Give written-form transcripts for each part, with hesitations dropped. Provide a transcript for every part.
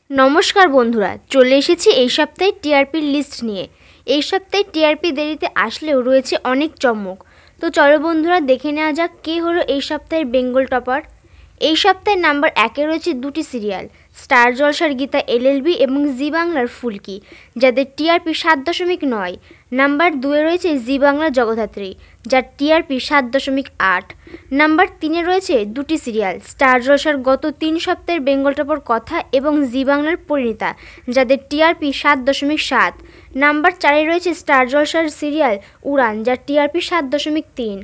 নমস্কার বন্ধুরা, চলে এসেছি এই সপ্তাহে টিআরপির লিস্ট নিয়ে। এই সপ্তাহে টিআরপি দেরিতে আসলেও রয়েছে অনেক চমক। তো চলো বন্ধুরা, দেখে নেওয়া যাক কে হলো এই সপ্তাহের বেঙ্গল টপার। এই সপ্তাহে নাম্বার 1-এ রয়েছে দুটি সিরিয়াল, স্টার জলসার গীতা এলএলবি এবং জি বাংলার ফুলকি, যাদের টিআরপি 7.9। নাম্বার 2-এ রয়েছে জি বাংলার জগদ্ধাত্রী, যার টিআরপি 7.8। নাম্বার 3-এ রয়েছে দুটি সিরিয়াল, স্টার জলসার গত 3 সপ্তাহের বেঙ্গল টপার কথা এবং জি বাংলার পরিণীতা, যাদের টিআরপি 7.7। নাম্বার 4-এ রয়েছে স্টার জলসার সিরিয়াল উড়ান, যার টিআরপি 7.3।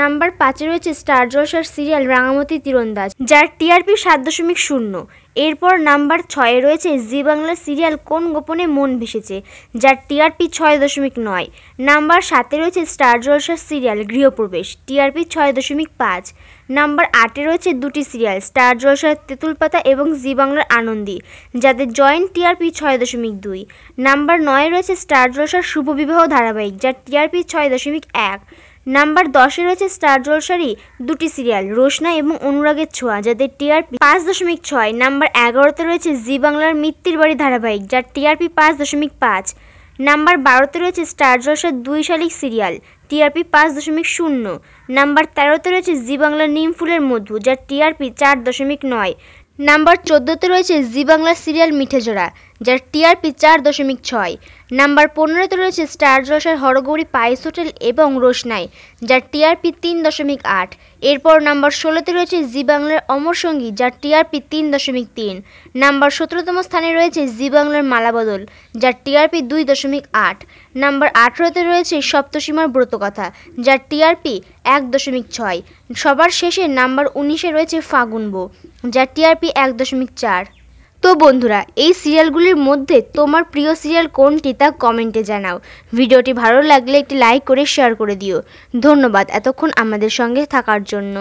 নাম্বার 5-এ রয়েছে স্টার জলসার সিরিয়াল রাঙামাটি তীরন্দাজ, যার টিআরপি 7.0। এরপর নাম্বার 6-এ রয়েছে জি বাংলার সিরিয়াল কোন গোপনে মন ভেসেছে, যার টিআরপি 6.9। নাম্বার 7-এ রয়েছে স্টার জলসার সিরিয়াল গৃহপ্রবেশ, টিআরপি 6.5। নাম্বার 8-এ রয়েছে দুটি সিরিয়াল, স্টার জলসার তেঁতুল পাতা এবং জি বাংলার আনন্দী, যাদের জয়েন্ট টিআরপি 6.2। নাম্বার 9-এ রয়েছে স্টার জলসার শুভ বিবাহ ধারাবাহিক, যার টিআরপি 6.1। নাম্বার 10-এ রয়েছে স্টার জলসারই দুটি সিরিয়াল রোশনা এবং অনুরাগের ছোঁয়া, যাদের টিআরপি 5.6। নাম্বার 11-তে রয়েছে জি বাংলার মিত্তির বাড়ি ধারাবাহিক, যার টিআরপি 5.5। নাম্বার 12-তে রয়েছে স্টার জলসার 2 শালিক সিরিয়াল, টিআরপি 5.0। নাম্বার 13-তে রয়েছে জি বাংলার নিম ফুলের মধু, যার টিআরপি 4.9। নাম্বার 14-তে রয়েছে জি বাংলার সিরিয়াল মিঠে জোড়া, যার টিআরপি 4.6। নাম্বার 15-তে রয়েছে স্টার জলসার হরগৌরী পাইস হোটেল এবং রোশনাই, যার টিআরপি 3.8। এরপর নাম্বার 16-তে রয়েছে জি বাংলার অমর সঙ্গী, যার টিআরপি 3.3। নাম্বার 17তম স্থানে রয়েছে জি বাংলার মালাবদল, যার টিআরপি 2.8। নাম্বার 18-তে রয়েছে সপ্তসীমার ব্রতকথা, যার টিআরপি 1.6। সবার শেষে নাম্বার 19-এ রয়েছে ফাগুন বো, যার টিআরপি 1.4। তো বন্ধুরা, এই সিরিয়ালগুলির মধ্যে তোমার প্রিয় সিরিয়াল কোনটি তা কমেন্টে জানাও। ভিডিওটি ভালো লাগলে একটি লাইক করে শেয়ার করে দিও। ধন্যবাদ এতক্ষণ আমাদের সঙ্গে থাকার জন্য।